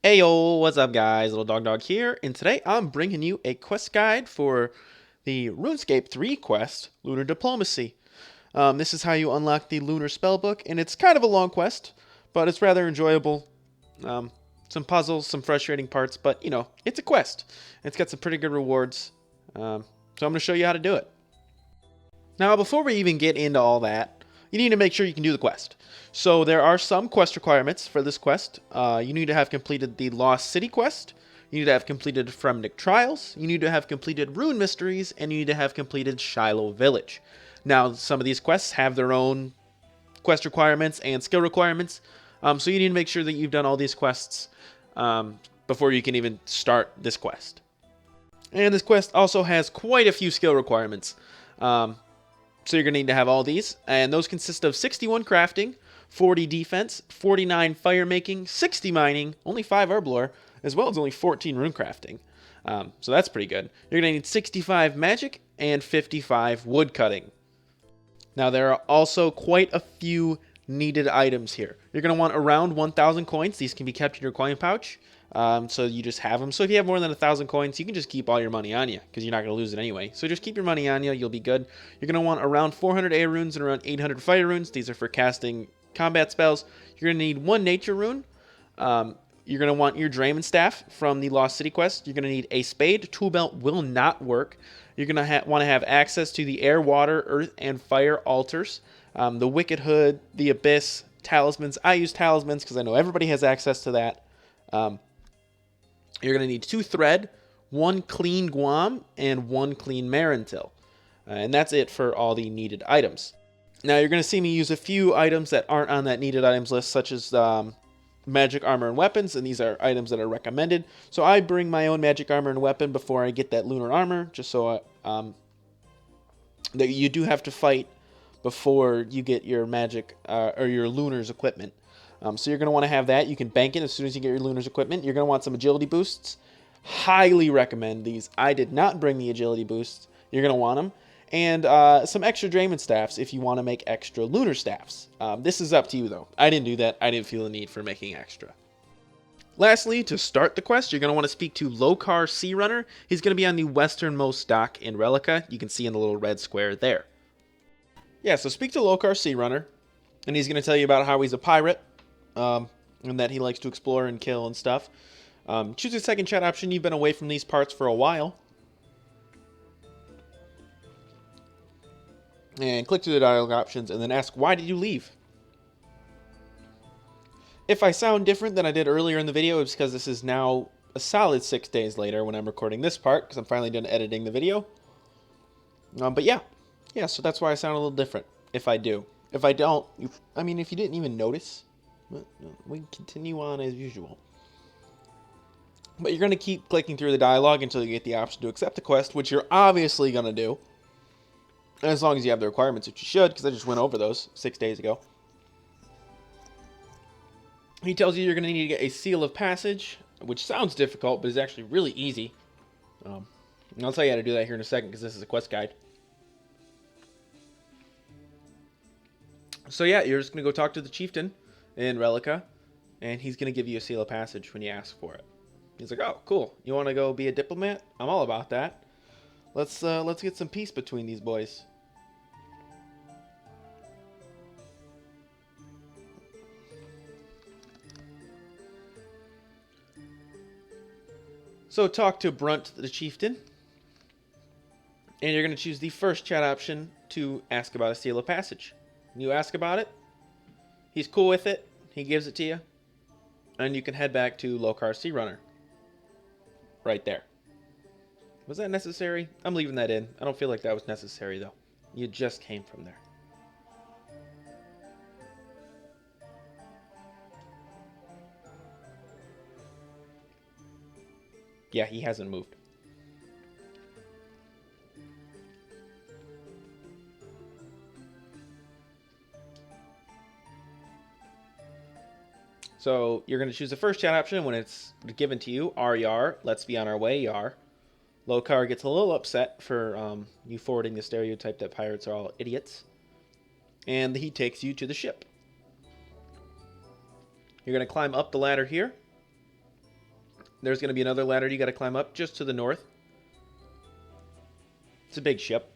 Ayo, what's up guys? Little Dog here, and today I'm bringing you a quest guide for the RuneScape 3 quest, Lunar Diplomacy. This is how you unlock the Lunar Spellbook, and it's kind of a long quest, but it's rather enjoyable. Some puzzles, some frustrating parts, but you know, it's a quest. It's got some pretty good rewards, so I'm going to show you how to do it. Now, before we even get into all that, you need to make sure you can do the quest. So there are some quest requirements for this quest. You need to have completed the Lost City quest. You need to have completed Fremnik Trials. You need to have completed Rune Mysteries. And you need to have completed Shiloh Village. Now, some of these quests have their own quest requirements and skill requirements. So you need to make sure that you've done all these quests before you can even start this quest. And this quest also has quite a few skill requirements. So you're going to need to have all these, and those consist of 61 crafting, 40 defense, 49 fire making, 60 mining, only 5 herblore, as well as only 14 rune crafting. So that's pretty good. You're going to need 65 magic and 55 wood cutting. Now there are also quite a few needed items here. You're going to want around 1,000 coins. These can be kept in your coin pouch. So you just have them. So if you have more than 1,000 coins, you can just keep all your money on you because you're not going to lose it anyway. So just keep your money on you. You'll be good. You're going to want around 400 air runes and around 800 fire runes. These are for casting combat spells. You're going to need 1 nature rune. You're going to want your Draymond staff from the Lost City quest. You're going to need a spade. Tool belt will not work. You're going to want to have access to the air, water, earth, and fire altars. The Wicked Hood, the Abyss, talismans. I use talismans because I know everybody has access to that. You're going to need 2 thread, 1 clean guam, and 1 clean marintil. And that's it for all the needed items. Now you're going to see me use a few items that aren't on that needed items list, such as magic armor and weapons, and these are items that are recommended. So I bring my own magic armor and weapon before I get that lunar armor, just so that you do have to fight before you get your magic or your lunar's equipment. So you're going to want to have that. You can bank it as soon as you get your Lunar's equipment. You're going to want some agility boosts. Highly recommend these. I did not bring the agility boosts. You're going to want them. And some extra Draymond staffs if you want to make extra Lunar staffs. This is up to you, though. I didn't do that. I didn't feel the need for making extra. Lastly, to start the quest, you're going to want to speak to Lokar Sea Runner. He's going to be on the westernmost dock in Relica. You can see in the little red square there. Yeah, so speak to Lokar Sea Runner. And he's going to tell you about how he's a pirate. And that he likes to explore and kill and stuff. Choose a second chat option. You've been away from these parts for a while. And click through the dialogue options and then ask, why did you leave? If I sound different than I did earlier in the video, it's because this is now a solid 6 days later when I'm recording this part, because I'm finally done editing the video. But yeah, so that's why I sound a little different, if I do. If I don't, if you didn't even notice, we continue on as usual. But you're going to keep clicking through the dialogue until you get the option to accept the quest, which you're obviously going to do. As long as you have the requirements, which you should, because I just went over those 6 days ago. He tells you you're going to need to get a seal of passage, which sounds difficult, but is actually really easy. And I'll tell you how to do that here in a second, because this is a quest guide. So yeah, you're just going to go talk to the chieftain in Relica, and he's going to give you a seal of passage when you ask for it. He's like, oh, cool. You want to go be a diplomat? I'm all about that. Let's get some peace between these boys. So talk to Brunt, the chieftain, and you're going to choose the first chat option to ask about a seal of passage. You ask about it, he's cool with it, he gives it to you, and you can head back to Lokar Sea Runner. Right there. Was that necessary? I'm leaving that in. I don't feel like that was necessary, though. You just came from there. Yeah, he hasn't moved. So you're going to choose the first chat option when it's given to you. Yar, let's be on our way, Yar. Lokar gets a little upset for you forwarding the stereotype that pirates are all idiots. And he takes you to the ship. You're going to climb up the ladder here. There's going to be another ladder you got to climb up just to the north. It's a big ship.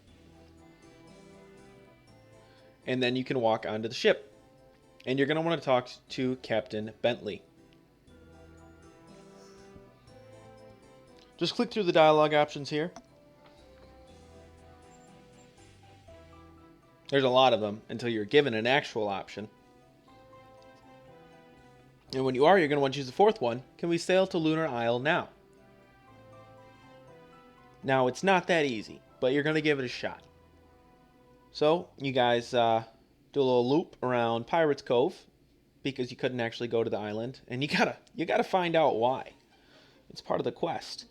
And then you can walk onto the ship. And you're going to want to talk to Captain Bentley. Just click through the dialogue options here. There's a lot of them until you're given an actual option. And when you are, you're going to want to choose the fourth one. Can we sail to Lunar Isle now? Now, it's not that easy, but you're going to give it a shot. So, you guys do a little loop around Pirates Cove because you couldn't actually go to the island. And you gotta find out why. It's part of the quest.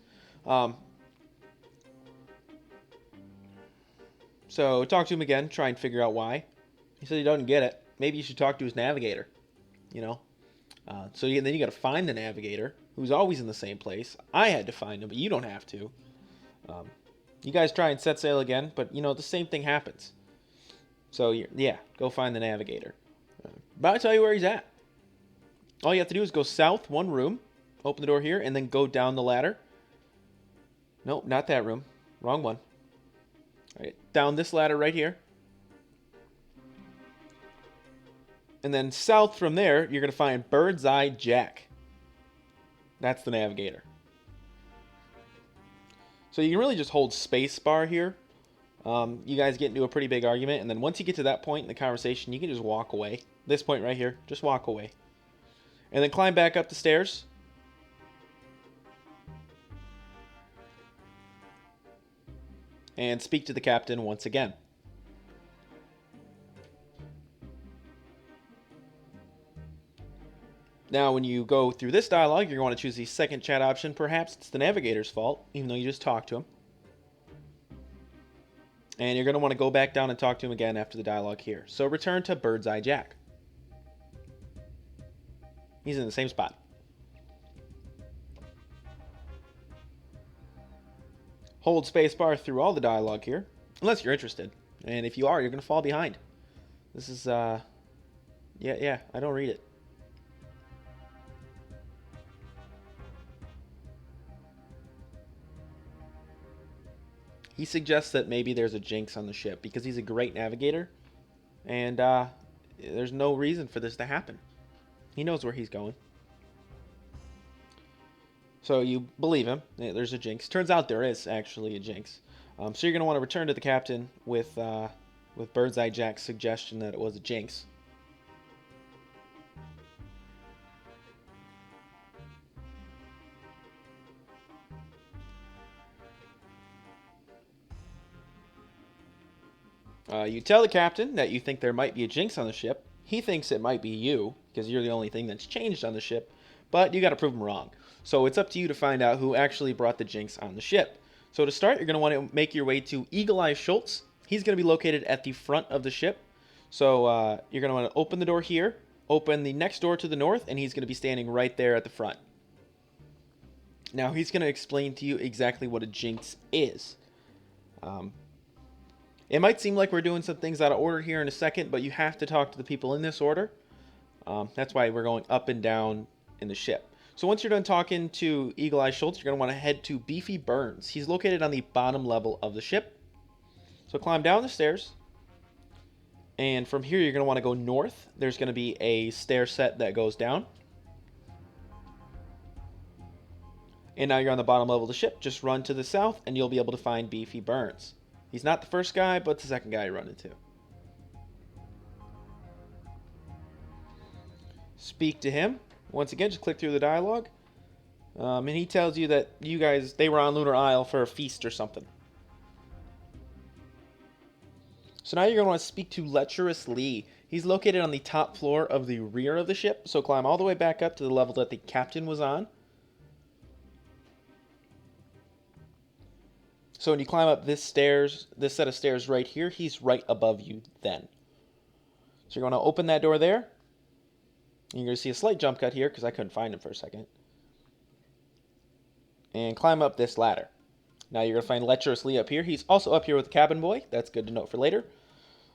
So, talk to him again. Try and figure out why. He said he doesn't get it. Maybe you should talk to his navigator. You know? Then you got to find the navigator, who's always in the same place. I had to find him, but you don't have to. You guys try and set sail again, but you know the same thing happens. So yeah, go find the navigator. But I'll tell you where he's at. All you have to do is go south one room, open the door here, and then go down the ladder. Nope, not that room. Wrong one. All right, down this ladder right here. And then south from there, you're going to find Bird's Eye Jack. That's the navigator. So you can really just hold spacebar here. You guys get into a pretty big argument, and then once you get to that point in the conversation, you can just walk away. This point right here, just walk away. And then climb back up the stairs. And speak to the captain once again. Now, when you go through this dialogue, you're going to want to choose the second chat option. Perhaps it's the navigator's fault, even though you just talked to him. And you're going to want to go back down and talk to him again after the dialogue here. So return to Bird's Eye Jack. He's in the same spot. Hold spacebar through all the dialogue here, unless you're interested. And if you are, you're going to fall behind. This is, yeah, I don't read it. He suggests that maybe there's a jinx on the ship because he's a great navigator, and there's no reason for this to happen. He knows where he's going. So you believe him. There's a jinx. Turns out there is actually a jinx. So you're going to want to return to the captain with Bird's Eye Jack's suggestion that it was a jinx. You tell the captain that you think there might be a jinx on the ship. He thinks it might be you, because you're the only thing that's changed on the ship, but you got to prove him wrong. So it's up to you to find out who actually brought the jinx on the ship. So to start, you're going to want to make your way to Eagle Eye Schultz. He's going to be located at the front of the ship. So you're going to want to open the door here, open the next door to the north, and he's going to be standing right there at the front. Now he's going to explain to you exactly what a jinx is. It might seem like we're doing some things out of order here in a second, but you have to talk to the people in this order. That's why we're going up and down in the ship. So once you're done talking to Eagle Eye Schultz, you're going to want to head to Beefy Burns. He's located on the bottom level of the ship. So climb down the stairs. And from here, you're going to want to go north. There's going to be a stair set that goes down. And now you're on the bottom level of the ship. Just run to the south, and you'll be able to find Beefy Burns. He's not the first guy, but the second guy you run into. Speak to him. Once again, just click through the dialogue. And he tells you that they were on Lunar Isle for a feast or something. So now you're going to want to speak to Lecherous Lee. He's located on the top floor of the rear of the ship. So climb all the way back up to the level that the captain was on. So when you climb up this set of stairs right here, he's right above you then. So you're going to open that door there. You're going to see a slight jump cut here because I couldn't find him for a second. And climb up this ladder. Now you're going to find Lecherous Lee up here. He's also up here with the cabin boy. That's good to note for later.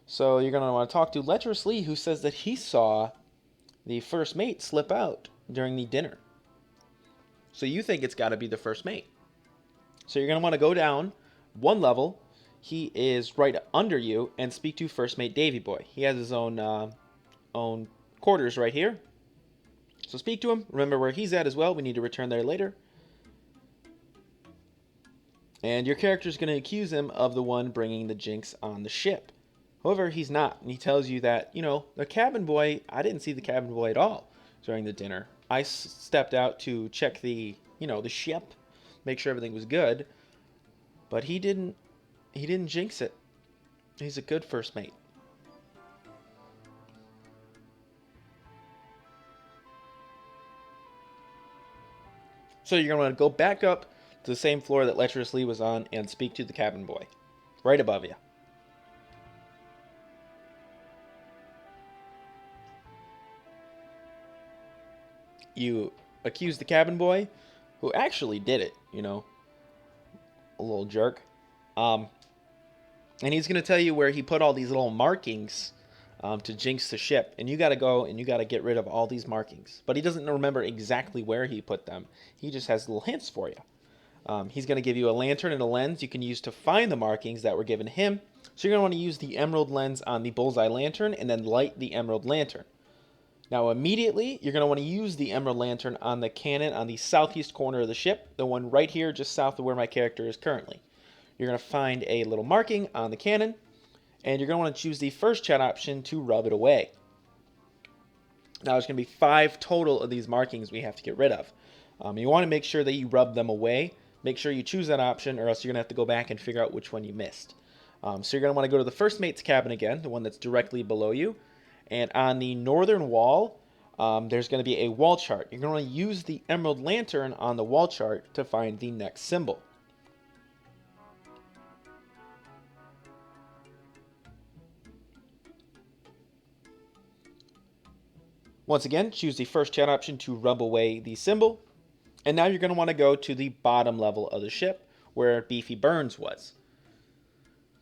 So you're going to want to talk to Lecherous Lee, who says that he saw the first mate slip out during the dinner. So you think it's got to be the first mate. So you're going to want to go down one level. He is right under you, and speak to first mate Davy Boy. He has his own quarters right here. So speak to him. Remember where he's at as well. We need to return there later. And your character is going to accuse him of the one bringing the jinx on the ship. However, he's not. And he tells you that, the cabin boy, I didn't see the cabin boy at all during the dinner. I stepped out to check the ship, make sure everything was good. But he didn't jinx it. He's a good first mate. So you're going to go back up to the same floor that Lecherous Lee was on and speak to the cabin boy. Right above you. You accuse the cabin boy, who actually did it, a little jerk. And he's going to tell you where he put all these little markings to jinx the ship. And you got to go and you got to get rid of all these markings. But he doesn't remember exactly where he put them. He just has little hints for you. He's going to give you a lantern and a lens you can use to find the markings that were given him. So you're going to want to use the emerald lens on the bullseye lantern and then light the emerald lantern. Now immediately, you're going to want to use the emerald lantern on the cannon on the southeast corner of the ship, the one right here just south of where my character is currently. You're going to find a little marking on the cannon, and you're going to want to choose the first chat option to rub it away. Now there's going to be 5 total of these markings we have to get rid of. You want to make sure that you rub them away. Make sure you choose that option, or else you're going to have to go back and figure out which one you missed. So you're going to want to go to the first mate's cabin again, the one that's directly below you. And on the northern wall, there's going to be a wall chart. You're going to want to use the emerald lantern on the wall chart to find the next symbol. Once again, choose the first chat option to rub away the symbol. And now you're going to want to go to the bottom level of the ship, where Beefy Burns was.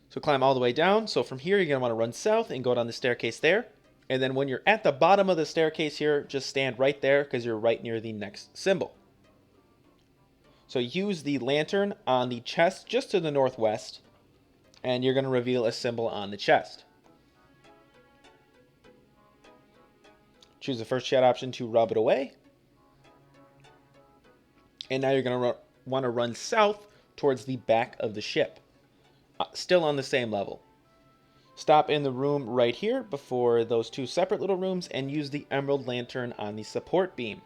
So climb all the way down. So from here, you're going to want to run south and go down the staircase there. And then when you're at the bottom of the staircase here, just stand right there because you're right near the next symbol. So use the lantern on the chest just to the northwest, and you're going to reveal a symbol on the chest. Choose the first chat option to rub it away. And now you're going to want to run south towards the back of the ship. Still on the same level. Stop in the room right here before those 2 separate little rooms and use the emerald lantern on the support beam.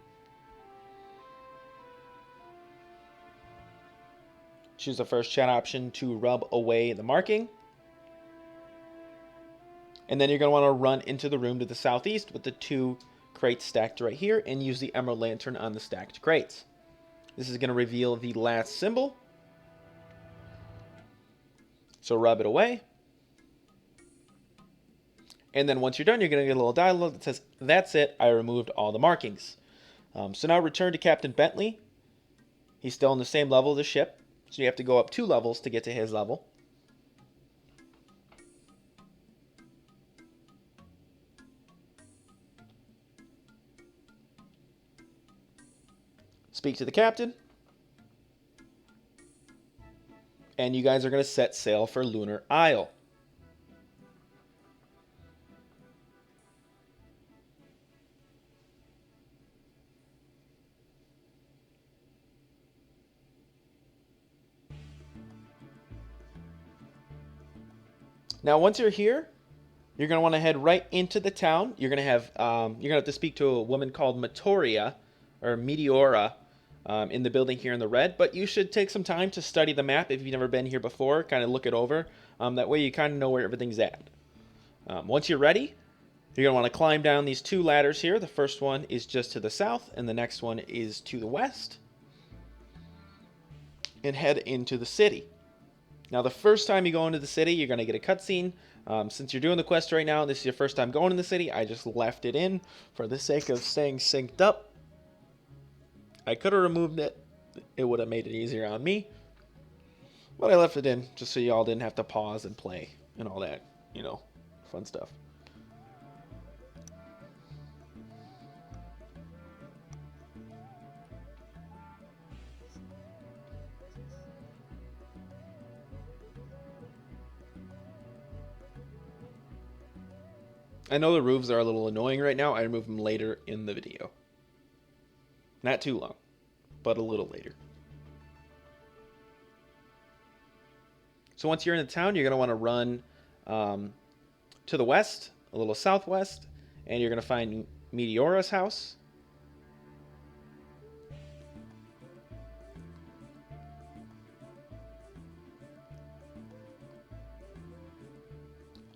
Choose the first chat option to rub away the marking. And then you're going to want to run into the room to the southeast with the 2 crates stacked right here and use the emerald lantern on the stacked crates. This is going to reveal the last symbol. So rub it away. And then once you're done, you're going to get a little dialogue that says, "That's it, I removed all the markings." So now return to Captain Bentley. He's still on the same level of the ship. So you have to go up 2 levels to get to his level. Speak to the captain. And you guys are going to set sail for Lunar Isle. Now, once you're here, you're going to want to head right into the town. You're going to have to speak to a woman called Meteora in the building here in the red. But you should take some time to study the map if you've never been here before. Kind of look it over. That way you kind of know where everything's at. Once you're ready, you're going to want to climb down these 2 ladders here. The first one is just to the south, and the next one is to the west. And head into the city. Now, the first time you go into the city, you're going to get a cutscene. Since you're doing the quest right now, this is your first time going in the city. I just left it in for the sake of staying synced up. I could have removed it. It would have made it easier on me. But I left it in just so y'all didn't have to pause and play and all that, fun stuff. I know the roofs are a little annoying right now. I remove them later in the video. Not too long, but a little later. So once you're in the town, you're going to want to run to the west, a little southwest, and you're going to find Meteora's house.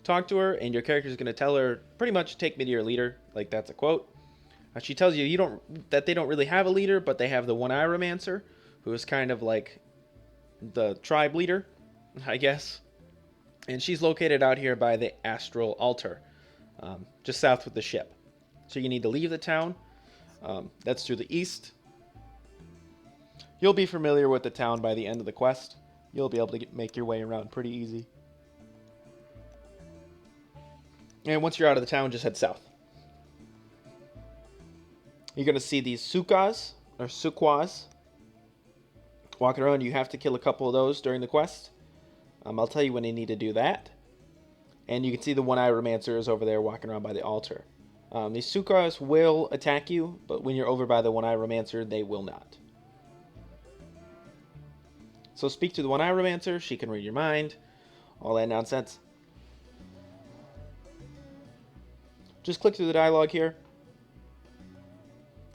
Talk to her, and your character is going to tell her pretty much take me to your leader. Like, that's a quote. She tells you that they don't really have a leader, but they have the one Romancer, who is kind of like the tribe leader, I guess. And she's located out here by the Astral Altar, just south of the ship. So you need to leave the town. That's through the east. You'll be familiar with the town by the end of the quest. You'll be able to make your way around pretty easy. And once you're out of the town, just head south. You're going to see these Suqahs, or Suqahs, walking around. You have to kill a couple of those during the quest. I'll tell you when you need to do that. And you can see the one Romancer is over there walking around by the altar. These Suqahs will attack you, but when you're over by the one Romancer, they will not. So speak to the one Romancer. She can read your mind. All that nonsense. Just click through the dialogue here.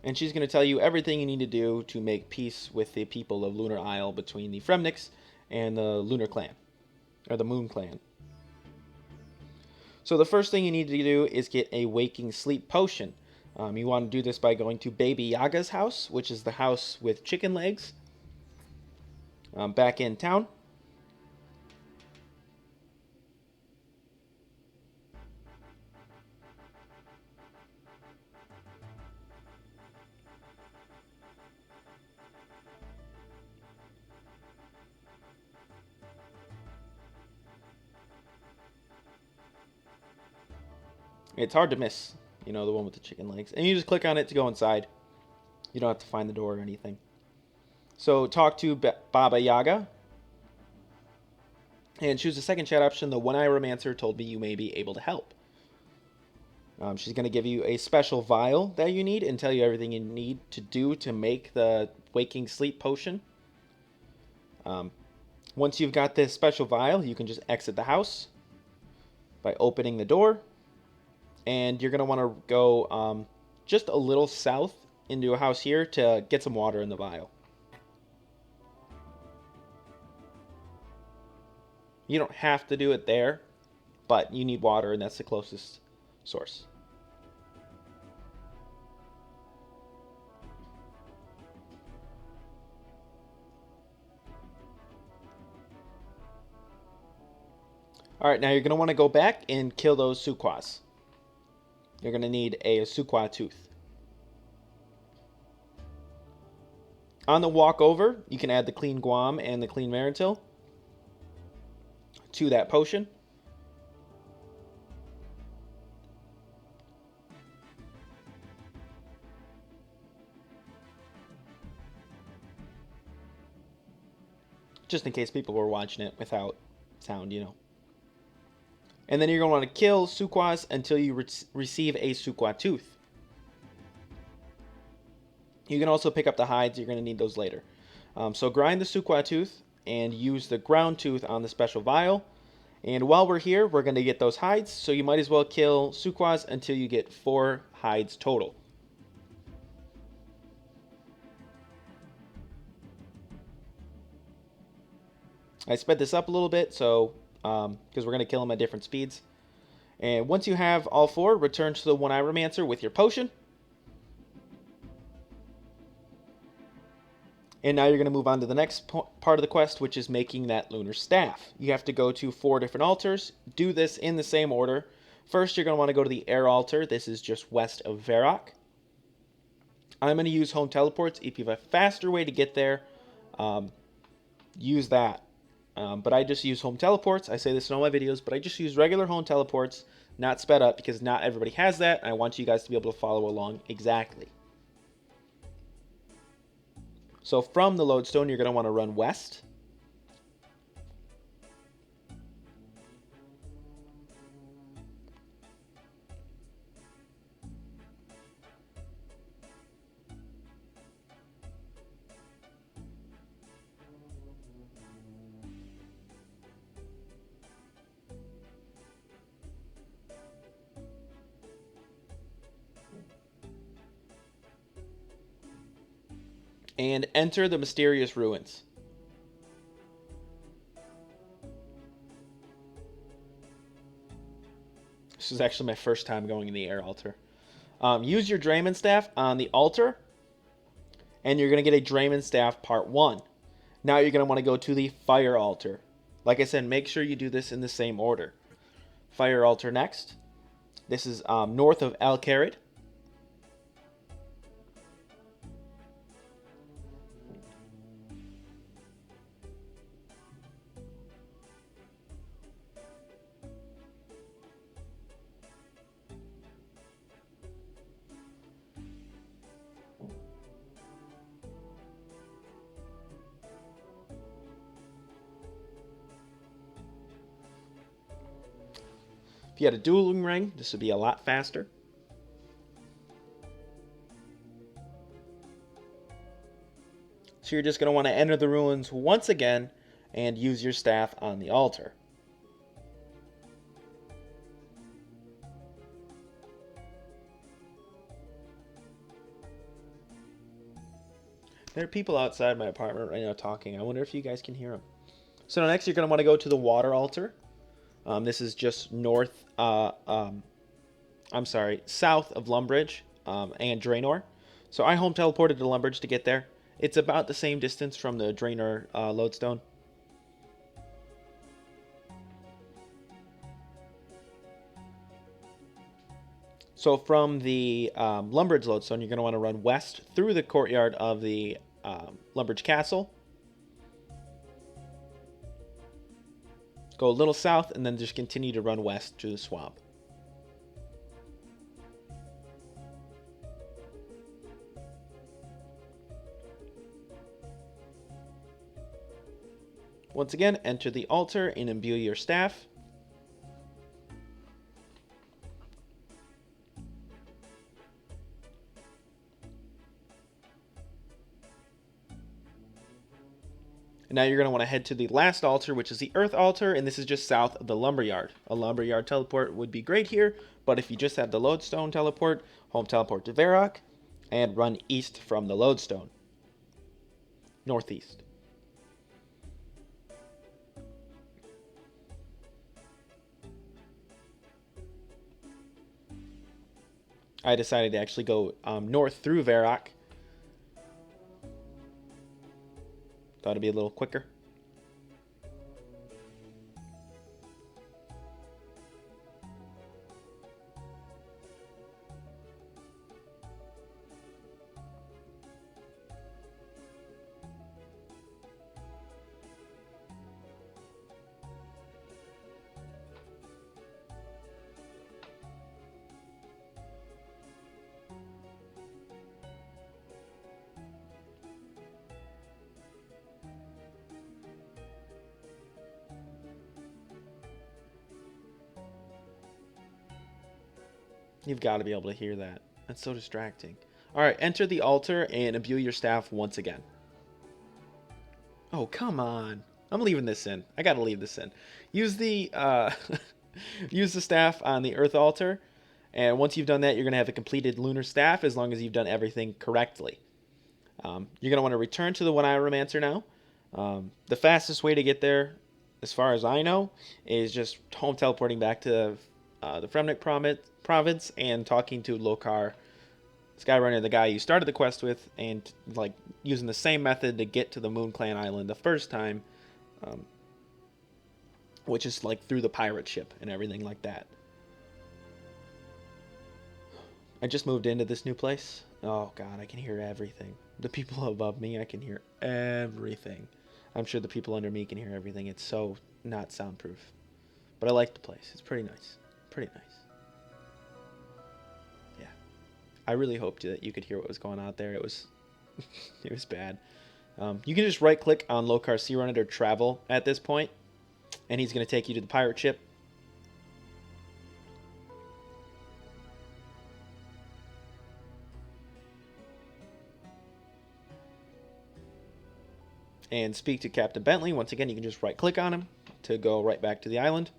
And she's going to tell you everything you need to do to make peace with the people of Lunar Isle between the Fremniks and the Lunar Clan, or the Moon Clan. So the first thing you need to do is get a waking sleep potion. You want to do this by going to Baby Yaga's house, which is the house with chicken legs, back in town. It's hard to miss, you know, the one with the chicken legs. And you just click on it to go inside. You don't have to find the door or anything. So talk to Baba Yaga. And choose the second chat option. The one Romancer told me you may be able to help. She's going to give you a special vial that you need and tell you everything you need to do to make the waking sleep potion. Once you've got this special vial, you can just exit the house by opening the door. And you're going to want to go just a little south into a house here to get some water in the vial. You don't have to do it there, but you need water, and that's the closest source. Alright, now you're going to want to go back and kill those Suqahs. You're going to need a Suqah tooth. On the walk over, you can add the Clean Guam and the Clean Maritil to that potion. Just in case people were watching it without sound, you know. And then you're going to want to kill Suqahs until you receive a Suqah tooth. You can also pick up the hides. You're going to need those later. So grind the Suqah tooth and use the ground tooth on the special vial. And while we're here, we're going to get those hides. So you might as well kill Suqahs until you get 4 hides total. I sped this up a little bit so because we're going to kill them at different speeds. And once you have all 4, return to the one Romancer with your potion. And now you're going to move on to the next part of the quest, which is making that lunar staff. You have to go to 4 different altars. Do this in the same order. First, you're going to want to go to the air altar. This is just west of Varrock. I'm going to use home teleports. If you have a faster way to get there, use that. But I just use home teleports. I say this in all my videos, but I just use regular home teleports, not sped up, because not everybody has that. And I want you guys to be able to follow along exactly. So from the lodestone, you're going to want to run west. and enter the mysterious ruins. This is actually my first time going in the air altar. Use your Drayman Staff on the altar, and you're going to get a Drayman Staff Part 1. Now you're going to want to go to the fire altar. Like I said, make sure you do this in the same order. Fire altar next. This is north of Al Kharid. If you had a dueling ring, this would be a lot faster. So you're just going to want to enter the ruins once again and use your staff on the altar. There are people outside my apartment right now talking. I wonder if you guys can hear them. So next you're going to want to go to the water altar. This is just south of Lumbridge and Draenor. So I home teleported to Lumbridge to get there. It's about the same distance from the Draenor lodestone. So from the Lumbridge lodestone, you're going to want to run west through the courtyard of the Lumbridge Castle. Go a little south, and then just continue to run west to the swamp. Once again, enter the altar and imbue your staff. And now you're going to want to head to the last altar, which is the Earth altar, and this is just south of the Lumberyard. A Lumberyard teleport would be great here, but if you just have the Lodestone teleport, home teleport to Varrock, and run east from the Lodestone. Northeast. I decided to actually go north through Varrock. Thought it'd be a little quicker. You've got to be able to hear that. That's so distracting. Alright, enter the altar and imbue your staff once again. Oh, come on. I'm leaving this in. I gotta leave this in. Use the use the staff on the Earth altar, and once you've done that, you're going to have a completed lunar staff as long as you've done everything correctly. You're going to want to return to the One-Eye-Romancer now. The fastest way to get there, as far as I know, is just home teleporting back to the Fremnik province and talking to Lokar Skyrunner, the guy you started the quest with, and like using the same method to get to the Moon Clan Island the first time, which is like through the pirate ship and everything like that. I just moved into this new place. Oh god, I can hear everything. The people above me, I can hear everything. I'm sure the people under me can hear everything. It's so not soundproof. But I like the place. It's pretty nice. Pretty nice. Yeah. I really hoped that you could hear what was going on there. It was it was bad. You can just right click on Lokar Searunner to travel at this point, and he's going to take you to the pirate ship. And speak to Captain Bentley. Once again, you can just right click on him to go right back to the island.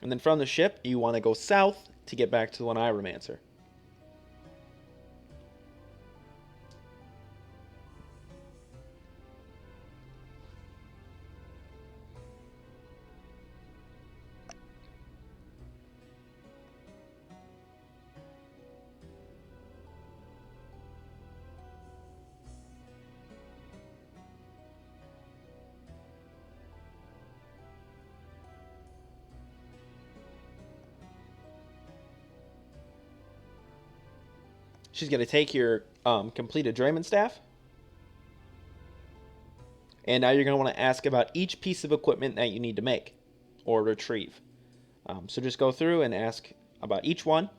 And then from the ship, you want to go south to get back to the One-Eye-Romancer. She's going to take your completed Drayman staff. And now you're going to want to ask about each piece of equipment that you need to make or retrieve. So just go through and ask about each one.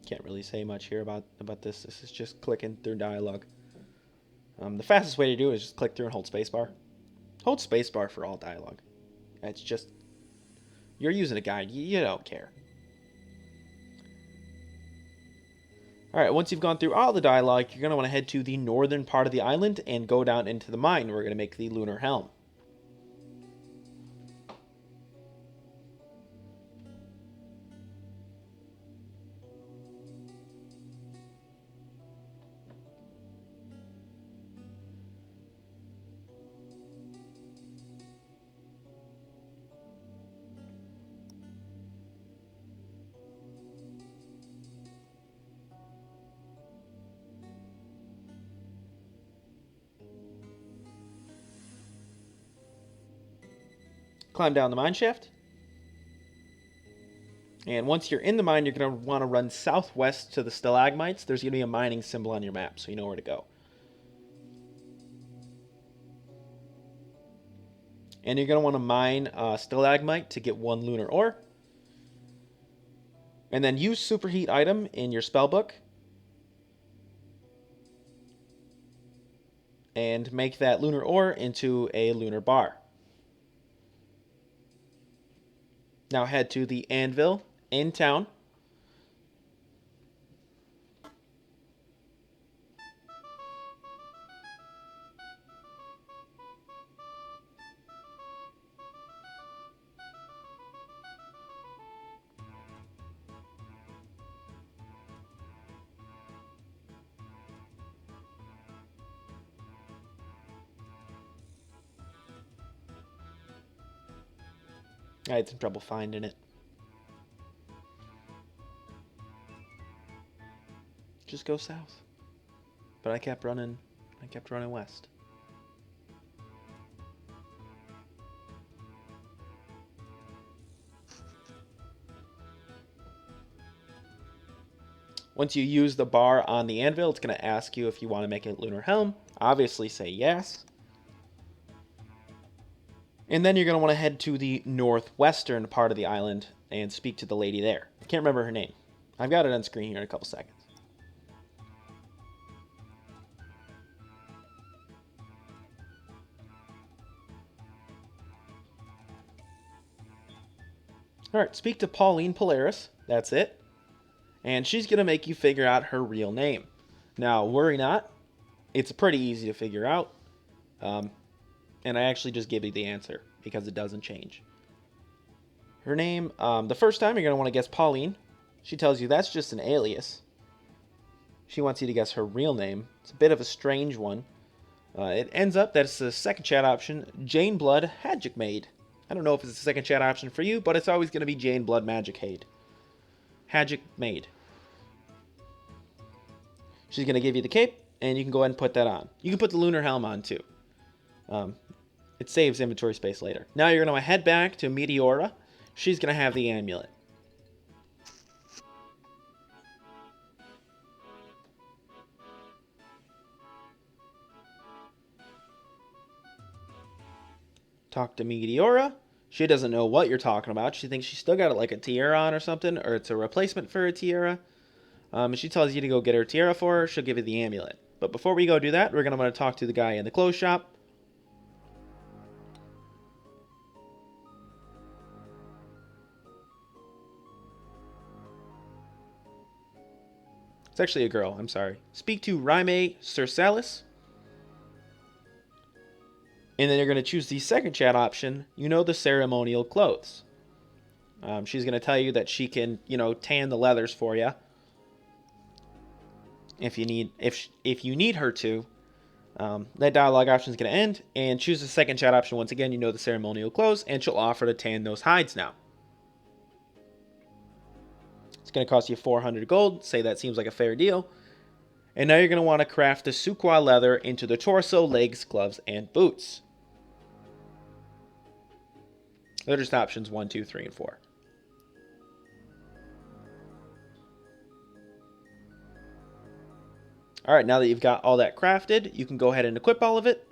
Can't really say much here about this. This is just clicking through dialogue. The fastest way to do it is just click through and hold spacebar. Hold spacebar for all dialogue. It's just, you're using a guide. You don't care. Alright, once you've gone through all the dialogue, you're going to want to head to the northern part of the island and go down into the mine. We're going to make the lunar helm. Climb down the mine shaft. And once you're in the mine, you're going to want to run southwest to the stalagmites. There's going to be a mining symbol on your map, so you know where to go. And you're going to want to mine stalagmite to get 1 lunar ore. And then use superheat item in your spellbook. And make that lunar ore into a lunar bar. Now head to the anvil in town. I had some trouble finding it. Just go south. But I kept running west. Once you use the bar on the anvil, it's going to ask you if you want to make a lunar helm. Obviously say yes. And then you're going to want to head to the northwestern part of the island and speak to the lady there. I can't remember her name. I've got it on screen here in a couple seconds. Alright, speak to Pauline Polaris. That's it. And she's going to make you figure out her real name. Now, worry not. It's pretty easy to figure out. And I actually just give you the answer because it doesn't change. Her name, the first time you're going to want to guess Pauline. She tells you that's just an alias. She wants you to guess her real name. It's a bit of a strange one. It ends up that it's the second chat option, Jane Blood Hagic Maid. I don't know if it's the second chat option for you, but it's always going to be Jane Blood Magic Maid. Hagic Maid. She's going to give you the cape, and you can go ahead and put that on. You can put the lunar helm on too. It saves inventory space later. Now you're going to head back to Meteora. She's going to have the amulet. Talk to Meteora. She doesn't know what you're talking about. She thinks she's still got like a tiara on or something, or it's a replacement for a tiara. She tells you to go get her tiara for her. She'll give you the amulet. But before we go do that, we're going to want to talk to the guy in the clothes shop. It's actually a girl, I'm sorry. Speak to Raime Cersalis. And then you're going to choose the second chat option, you know, the ceremonial clothes. She's going to tell you that she can, you know, tan the leathers for you. If you need her to. That dialogue option is going to end. And choose the second chat option once again, you know, the ceremonial clothes. And she'll offer to tan those hides now. It's going to cost you 400 gold. Say that seems like a fair deal. And now you're going to want to craft the Suqah leather into the torso, legs, gloves, and boots. They're just options 1, 2, 3, and 4. Alright, now that you've got all that crafted, you can go ahead and equip all of it.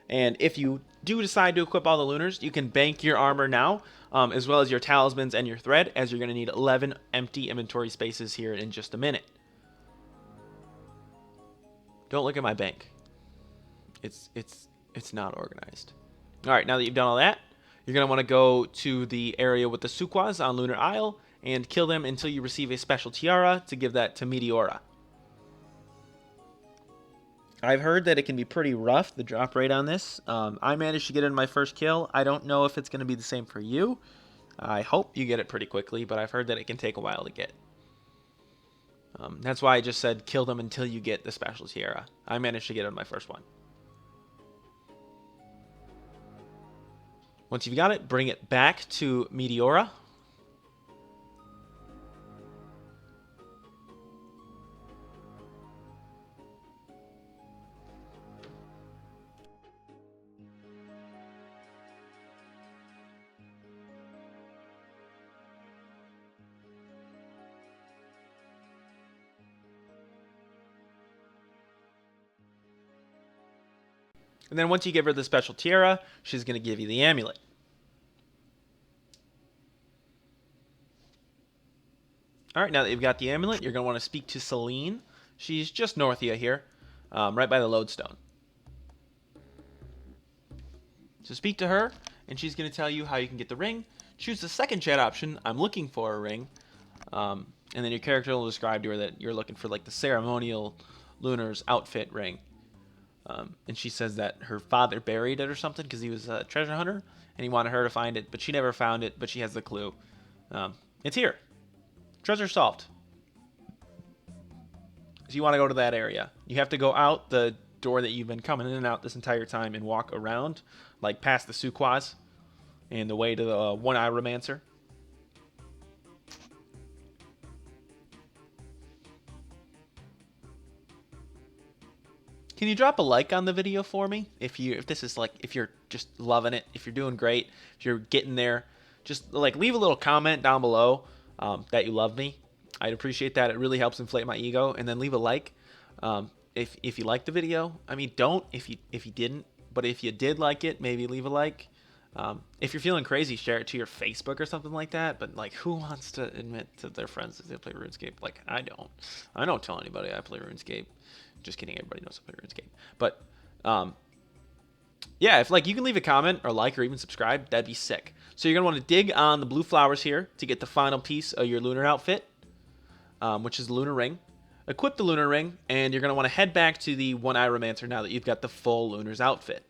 And if you do decide to equip all the lunars, you can bank your armor now, as well as your talismans and your thread, as you're going to need 11 empty inventory spaces here in just a minute. Don't look at my bank. It's not organized. Alright, now that you've done all that, you're going to want to go to the area with the Suqahs on Lunar Isle and kill them until you receive a special tiara to give that to Meteora. I've heard that it can be pretty rough, the drop rate on this. I managed to get it in my first kill. I don't know if it's going to be the same for you. I hope you get it pretty quickly, but I've heard that it can take a while to get. That's why I just said kill them until you get the special tiara. I managed to get it on my first one. Once you've got it, bring it back to Meteora. And then once you give her the special tiara, she's going to give you the amulet. Alright, now that you've got the amulet, you're going to want to speak to Celine. She's just north of you here, right by the lodestone. So speak to her, and she's going to tell you how you can get the ring. Choose the second chat option, I'm looking for a ring. And then your character will describe to her that you're looking for like the ceremonial Lunar's outfit ring. And she says that her father buried it or something because he was a treasure hunter and he wanted her to find it, but she never found it, but she has the clue. It's here. Treasure solved. So you want to go to that area. You have to go out the door that you've been coming in and out this entire time and walk around, like past the Suqahs and the way to the One Eye Romancer. Can you drop a like on the video for me if this is like, if you're just loving it, if you're doing great, if you're getting there, just like leave a little comment down below that you love me. I'd appreciate that. It really helps inflate my ego. And then leave a like if you liked the video. I mean, don't if you didn't, but if you did like it, maybe leave a like. If you're feeling crazy, share it to your Facebook or something like that. But like, who wants to admit to their friends that they play RuneScape? Like, I don't. I don't tell anybody I play RuneScape. Just kidding, everybody knows I play RuneScape. But yeah, if like you can leave a comment or like or even subscribe, that'd be sick. So you're gonna want to dig on the blue flowers here to get the final piece of your lunar outfit, which is the lunar ring. Equip the lunar ring, and you're gonna want to head back to the One Eye Romancer now that you've got the full lunar's outfit.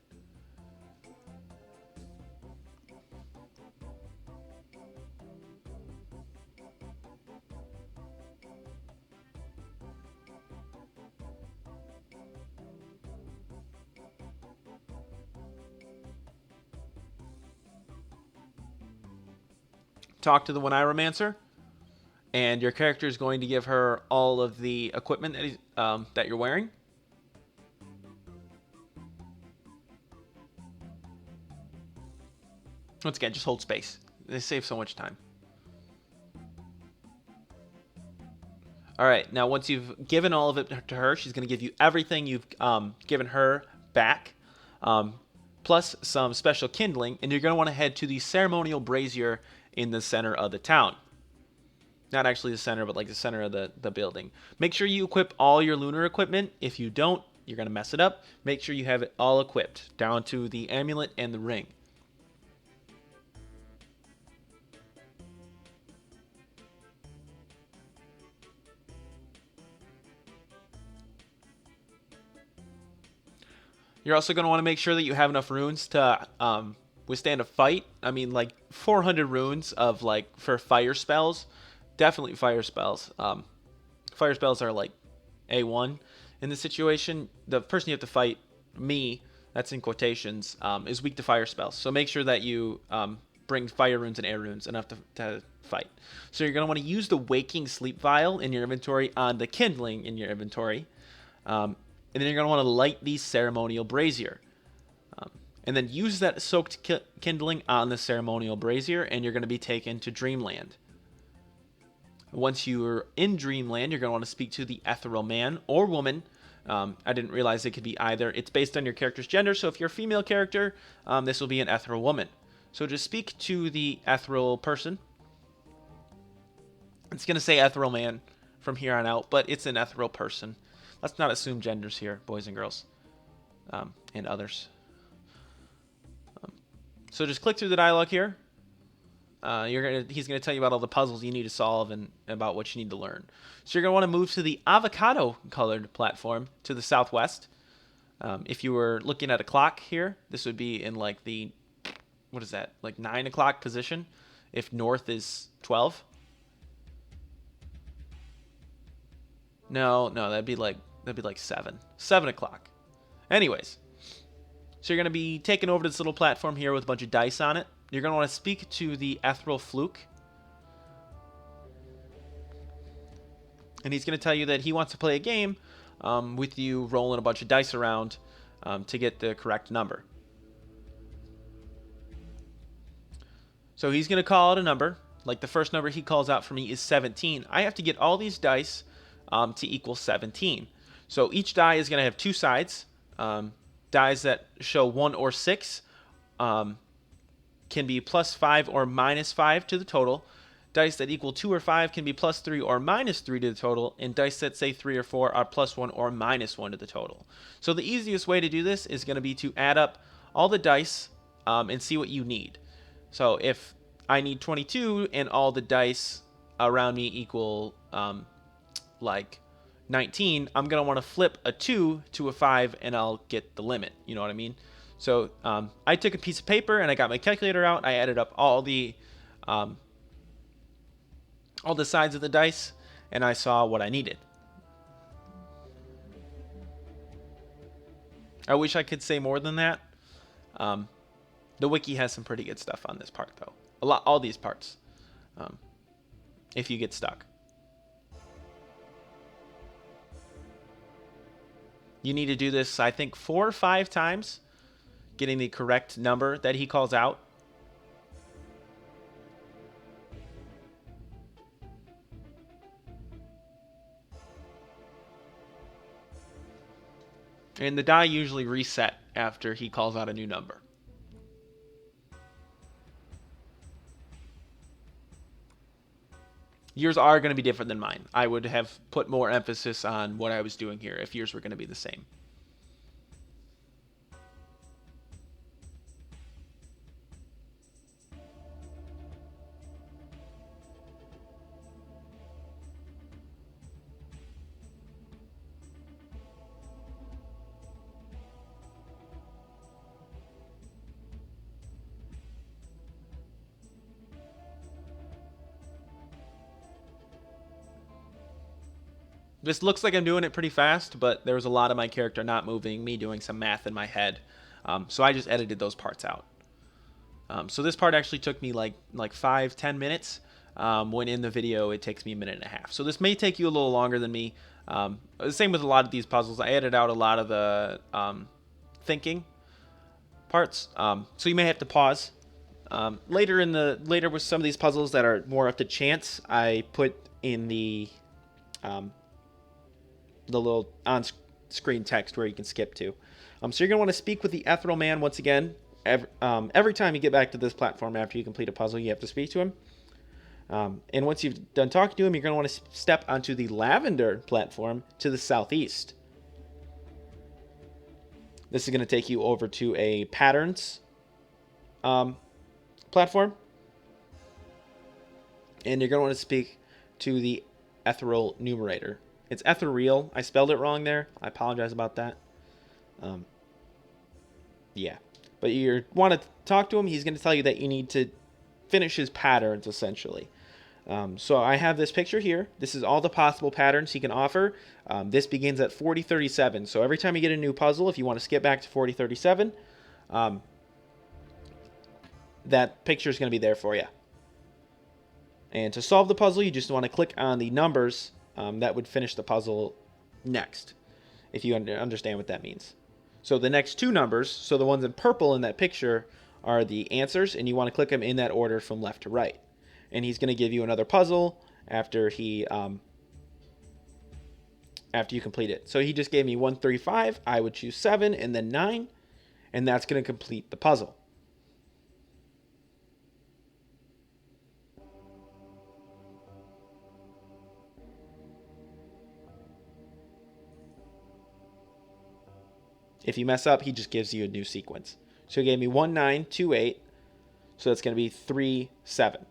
Talk to the One Eye Romancer, and your character is going to give her all of the equipment that you're wearing. Once again, just hold space. They save so much time. Alright, now once you've given all of it to her, she's going to give you everything you've given her back, plus some special kindling, and you're going to want to head to the ceremonial brazier in the center of the town. Not actually the center, but like the center of the building. Make sure you equip all your lunar equipment. If you don't, you're going to mess it up. Make sure you have it all equipped, down to the amulet and the ring. You're also going to want to make sure that you have enough runes to withstand a fight. I mean, like 400 runes of like for fire spells. Definitely fire spells. Fire spells are like A1 in this situation. The person you have to fight, me, that's in quotations, is weak to fire spells. So make sure that you bring fire runes and air runes enough to fight. So you're going to want to use the waking sleep vial in your inventory on the kindling in your inventory. And then you're going to want to light the ceremonial brazier. And then use that soaked kindling on the ceremonial brazier, and you're going to be taken to Dreamland. Once you're in Dreamland, you're going to want to speak to the Ethereal man or woman. I didn't realize it could be either. It's based on your character's gender, so if you're a female character, this will be an Ethereal woman. So just speak to the Ethereal person. It's going to say Ethereal man from here on out, but it's an Ethereal person. Let's not assume genders here, boys and girls, and others. So just click through the dialogue here. He's going to tell you about all the puzzles you need to solve and about what you need to learn. So you're going to want to move to the avocado-colored platform to the southwest. If you were looking at a clock here, this would be in like the, what is that, like 9 o'clock position, if north is 12. No, that'd be like 7 o'clock. Anyways, so you're going to be taken over to this little platform here with a bunch of dice on it. You're going to want to speak to the Ethereal Fluke. And he's going to tell you that he wants to play a game with you rolling a bunch of dice around to get the correct number. So he's going to call out a number. Like the first number he calls out for me is 17. I have to get all these dice to equal 17. So each die is going to have two sides. Dies that show 1 or 6 can be +5 or -5 to the total. Dice that equal 2 or 5 can be +3 or -3 to the total. And dice that say 3 or 4 are +1 or -1 to the total. So the easiest way to do this is going to be to add up all the dice and see what you need. So if I need 22 and all the dice around me equal like 19, I'm going to want to flip a 2 to a 5 and I'll get the limit. You know what I mean? So I took a piece of paper and I got my calculator out. I added up all the sides of the dice and I saw what I needed. I wish I could say more than that. The wiki has some pretty good stuff on this part though. All these parts. If you get stuck. You need to do this, I think, 4 or 5 times, getting the correct number that he calls out. And the die usually reset after he calls out a new number. Yours are going to be different than mine. I would have put more emphasis on what I was doing here if yours were going to be the same. This looks like I'm doing it pretty fast, but there was a lot of my character not moving, me doing some math in my head. So I just edited those parts out. So this part actually took me like 5-10 minutes, when in the video it takes me a minute and a half. So this may take you a little longer than me. The same with a lot of these puzzles. I edited out a lot of the thinking parts, so you may have to pause. Later with some of these puzzles that are more up to chance, I put in the little on-screen text where you can skip to. So you're going to want to speak with the Ethereal man once again. Every time you get back to this platform after you complete a puzzle, you have to speak to him. And once you've done talking to him, you're going to want to step onto the lavender platform to the southeast. This is going to take you over to a patterns platform. And you're going to want to speak to the Ethereal Numerator. It's Ethereal. I spelled it wrong there. I apologize about that. Yeah. But you want to talk to him. He's going to tell you that you need to finish his patterns, essentially. So I have this picture here. This is all the possible patterns he can offer. This begins at 4037. So every time you get a new puzzle, if you want to skip back to 4037, that picture is going to be there for you. And to solve the puzzle, you just want to click on the numbers that would finish the puzzle next. if you understand what that means. So the next two numbers, so the ones in purple in that picture, are the answers, and you want to click them in that order from left to right. And he's going to give you another puzzle after after you complete it. So he just gave me 1, 3, 5. I would choose 7 and then 9, and that's going to complete the puzzle. If you mess up, he just gives you a new sequence. So he gave me 1, 9, 2, 8. So that's going to be 3, 7.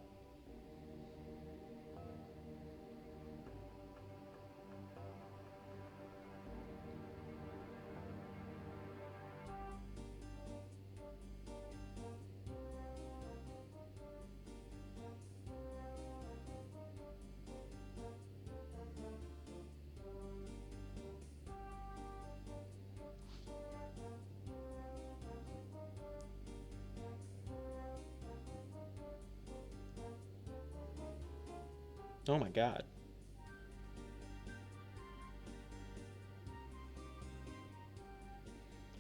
Oh my god.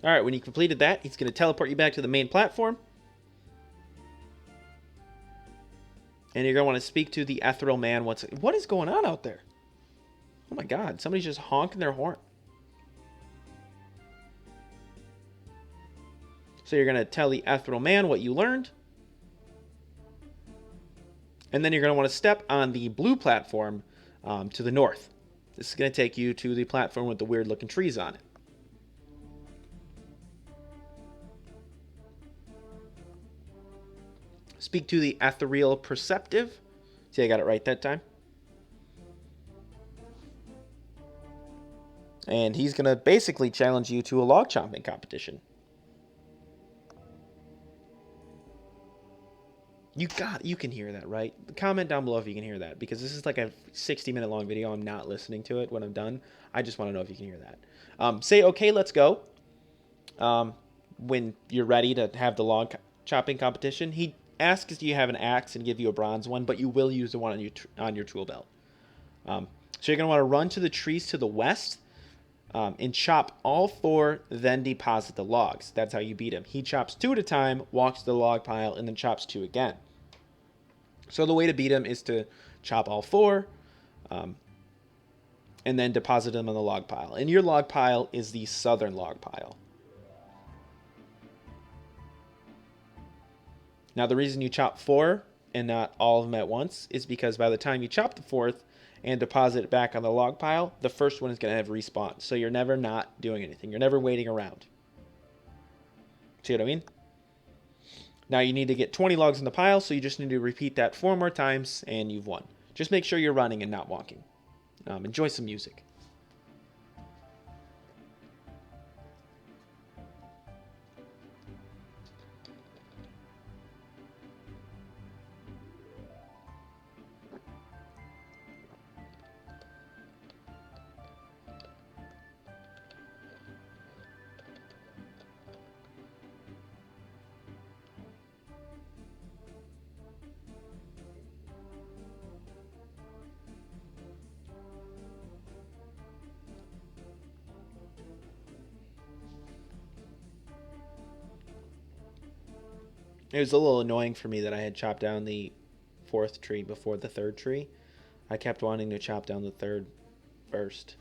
Alright, when you completed that, he's going to teleport you back to the main platform. And you're going to want to speak to the Ethereal man once. What is going on out there? Oh my god, somebody's just honking their horn. So you're going to tell the Ethereal man what you learned. And then you're going to want to step on the blue platform to the north. This is going to take you to the platform with the weird looking trees on it. Speak to the Ethereal Perceptive. See, I got it right that time. And he's going to basically challenge you to a log chopping competition. You can hear that, right? Comment down below if you can hear that, because this is like a 60-minute long video. I'm not listening to it when I'm done. I just want to know if you can hear that. Say, okay, let's go. When you're ready to have the log chopping competition, he asks if you have an axe and give you a bronze one, but you will use the one on your tool belt. So you're going to want to run to the trees to the west and chop all 4, then deposit the logs. That's how you beat him. He chops 2 at a time, walks to the log pile, and then chops 2 again. So the way to beat him is to chop all 4 and then deposit them on the log pile. And your log pile is the southern log pile. Now the reason you chop 4 and not all of them at once is because by the time you chop the 4th and deposit it back on the log pile, the first one is going to have respawn. So you're never not doing anything. You're never waiting around. See what I mean? Now you need to get 20 logs in the pile, so you just need to repeat that 4 more times, and you've won. Just make sure you're running and not walking. Enjoy some music. It was a little annoying for me that I had chopped down the 4th tree before the 3rd tree. I kept wanting to chop down the 3rd first.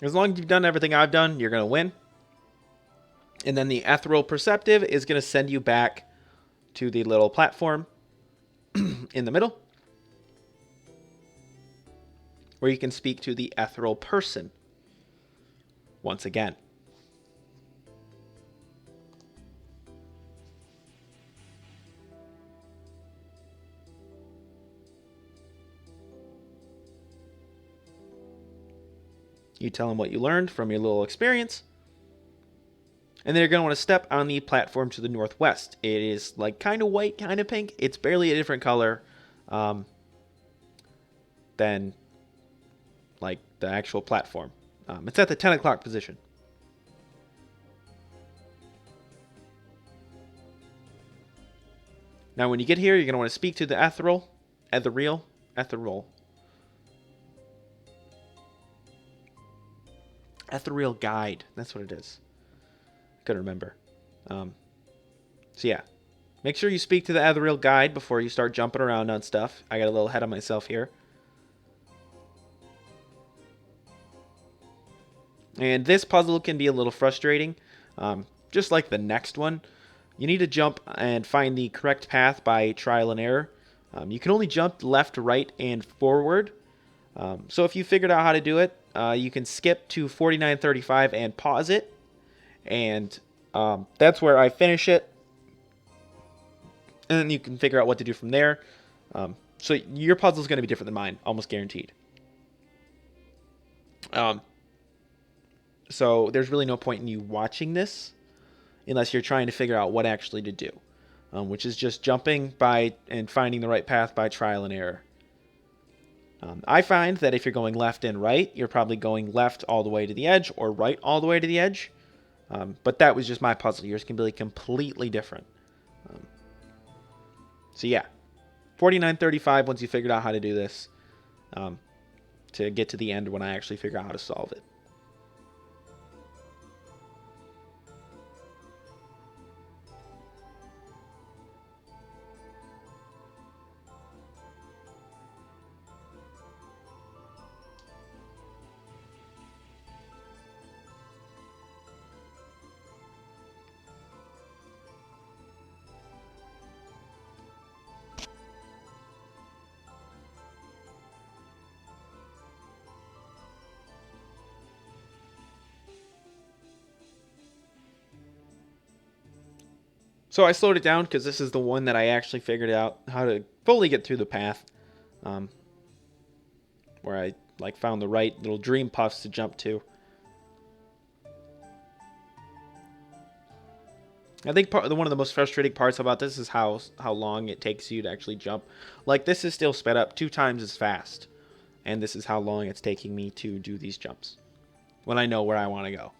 As long as you've done everything I've done, you're going to win. And then the Etheral Perceptive is going to send you back to the little platform in the middle, where you can speak to the Ethereal person once again. You tell them what you learned from your little experience. And then you're going to want to step on the platform to the northwest. It is like kind of white, kind of pink. It's barely a different color than like the actual platform. It's at the 10 o'clock position. Now when you get here, you're going to want to speak to the Ethereal guide. That's what it is. Couldn't remember. So yeah, make sure you speak to the Ethereal guide before you start jumping around on stuff. I got a little ahead of myself here. And this puzzle can be a little frustrating, just like the next one. You need to jump and find the correct path by trial and error. You can only jump left, right, and forward. So if you figured out how to do it, you can skip to 49:35 and pause it. And that's where I finish it. And then you can figure out what to do from there. So your puzzle is going to be different than mine, almost guaranteed. So there's really no point in you watching this unless you're trying to figure out what actually to do, which is just jumping by and finding the right path by trial and error. I find that if you're going left and right, you're probably going left all the way to the edge or right all the way to the edge. But that was just my puzzle. Yours can be completely different. So yeah, 49:35 once you figured out how to do this, to get to the end when I actually figure out how to solve it. So I slowed it down because this is the one that I actually figured out how to fully get through the path, where I found the right little dream puffs to jump to. I think one of the most frustrating parts about this is how long it takes you to actually jump. Like, this is still sped up 2 times as fast, and this is how long it's taking me to do these jumps when I know where I want to go.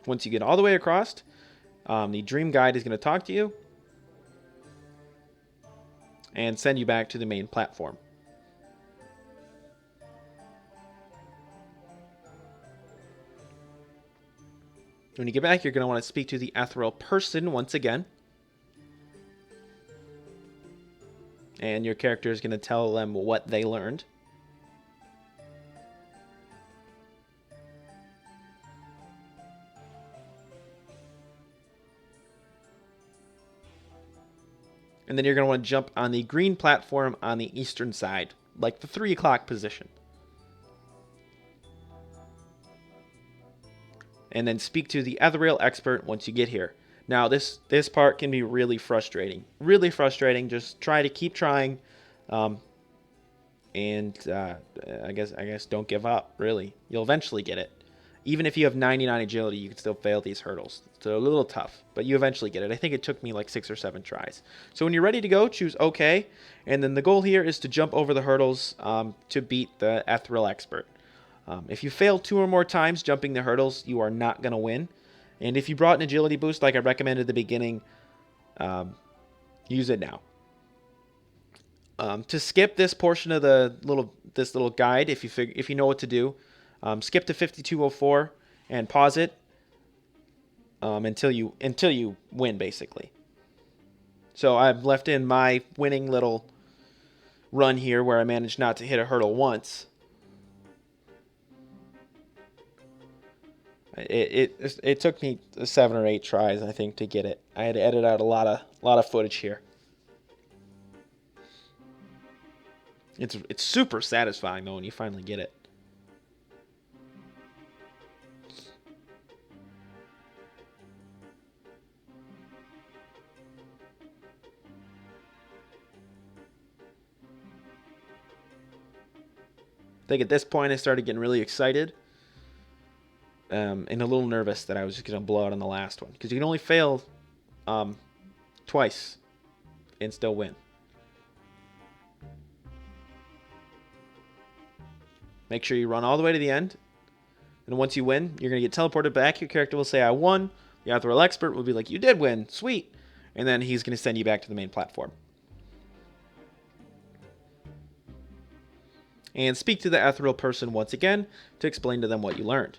Once you get all the way across, the dream guide is going to talk to you and send you back to the main platform. When you get back, you're going to want to speak to the Ethereal person once again. And your character is going to tell them what they learned. And then you're going to want to jump on the green platform on the eastern side, like the 3 o'clock position. And then speak to the Ethereal expert once you get here. Now, this part can be really frustrating. Really frustrating. Just try to keep trying. I guess don't give up, really. You'll eventually get it. Even if you have 99 agility, you can still fail these hurdles. It's a little tough, but you eventually get it. I think it took me 6 or 7 tries. So when you're ready to go, choose OK. And then the goal here is to jump over the hurdles to beat the Ethereal expert. If you fail 2 or more times jumping the hurdles, you are not going to win. And if you brought an agility boost like I recommended at the beginning, use it now. To skip this portion of this little guide, if you know what to do, skip to 5204 and pause it until you win, basically. So I've left in my winning little run here where I managed not to hit a hurdle once. It took me 7 or 8 tries, I think, to get it. I had to edit out a lot of footage here. It's super satisfying though when you finally get it. I think at this point I started getting really excited. And a little nervous that I was just going to blow out on the last one. Because you can only fail twice and still win. Make sure you run all the way to the end. And once you win, you're going to get teleported back. Your character will say, I won. The Ethereal expert will be like, you did win. Sweet. And then he's going to send you back to the main platform. And speak to the Ethereal person once again to explain to them what you learned.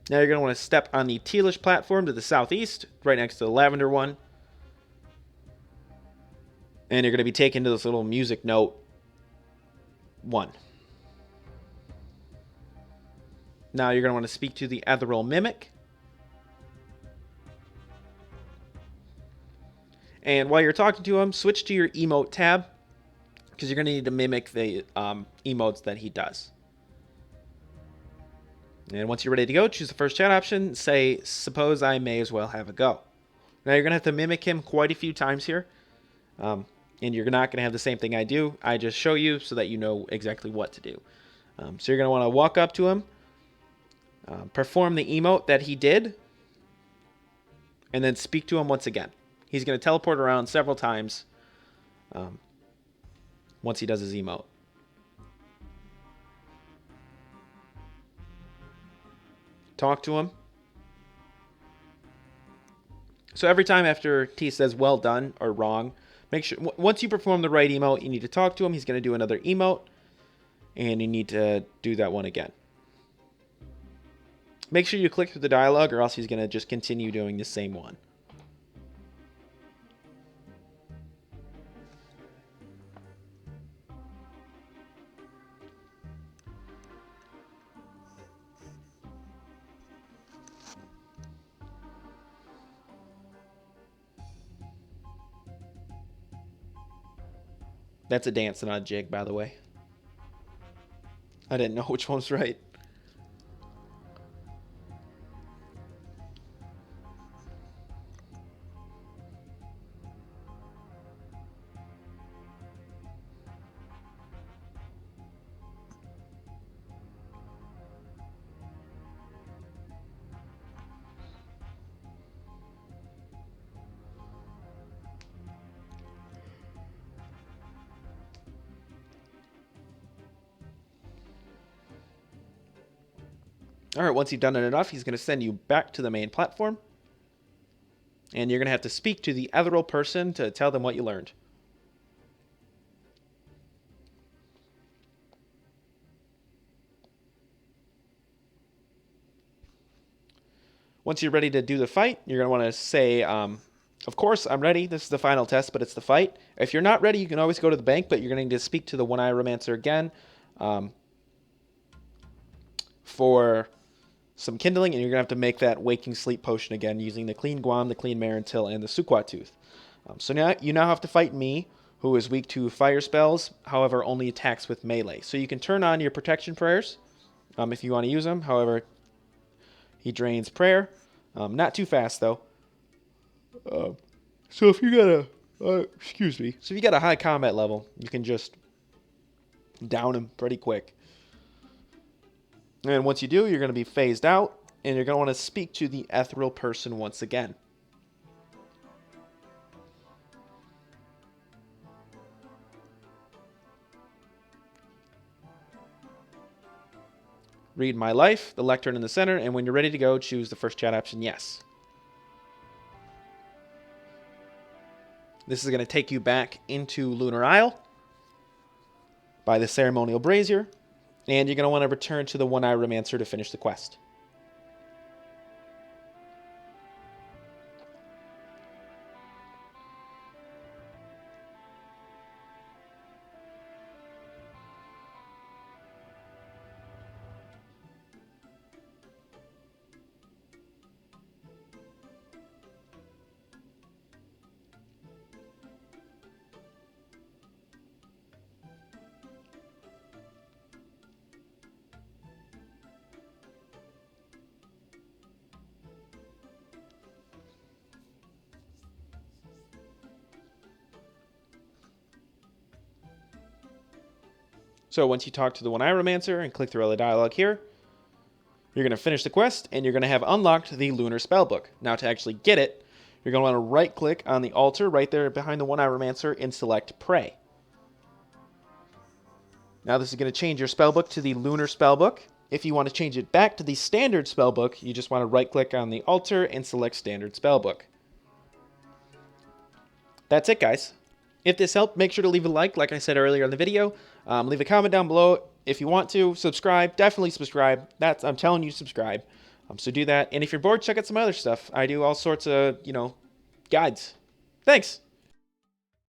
Now you're going to want to step on the tealish platform to the southeast, right next to the lavender one. And you're going to be taken to this little music note 1. Now you're going to want to speak to the Ethereal mimic. And while you're talking to him, switch to your emote tab, because you're going to need to mimic the emotes that he does. And once you're ready to go, choose the first chat option. Say, suppose I may as well have a go. Now you're going to have to mimic him quite a few times here. And you're not going to have the same thing I do. I just show you so that you know exactly what to do. So you're going to want to walk up to him, perform the emote that he did, and then speak to him once again. He's going to teleport around several times once he does his emote. Talk to him. So every time after T says well done or wrong, make sure once you perform the right emote, you need to talk to him. He's going to do another emote, and you need to do that one again. Make sure you click through the dialogue, or else he's going to just continue doing the same one. That's a dance, not a jig, by the way. I didn't know which one was right. All right, once you've done it enough, he's going to send you back to the main platform. And you're going to have to speak to the Ethereal person to tell them what you learned. Once you're ready to do the fight, you're going to want to say, of course, I'm ready. This is the final test, but it's the fight. If you're not ready, you can always go to the bank, but you're going to need to speak to the One-Eye Romancer again for some kindling, and you're going to have to make that waking sleep potion again using the clean guam, the clean marintil, and the Suqah tooth. So now you have to fight me, who is weak to fire spells, however, only attacks with melee. So you can turn on your protection prayers if you want to use them. However, he drains prayer. Not too fast, though. So if you got so if you got a high combat level, you can just down him pretty quick. And once you do, you're going to be phased out, and you're going to want to speak to the Ethereal person once again. Read My Life, the lectern in the center, and when you're ready to go, choose the first chat option, yes. This is going to take you back into Lunar Isle. by the ceremonial brazier, and you're going to want to return to the one-eye romancer to finish the quest. So once you talk to the one-eye romancer and click through the dialogue here, you're going to finish the quest, and you're going to have unlocked the Lunar Spellbook. Now to actually get it, you're going to want to right-click on the altar right there behind the one-eye romancer and select Pray. Now this is going to change your spellbook to the Lunar Spellbook. If you want to change it back to the Standard Spellbook, you just want to right-click on the altar and select Standard Spellbook. That's it, guys. If this helped, make sure to leave a like I said earlier in the video. Leave a comment down below if you want to. Subscribe. Definitely subscribe. I'm telling you, subscribe. So do that. And if you're bored, check out some other stuff. I do all sorts of, guides. Thanks.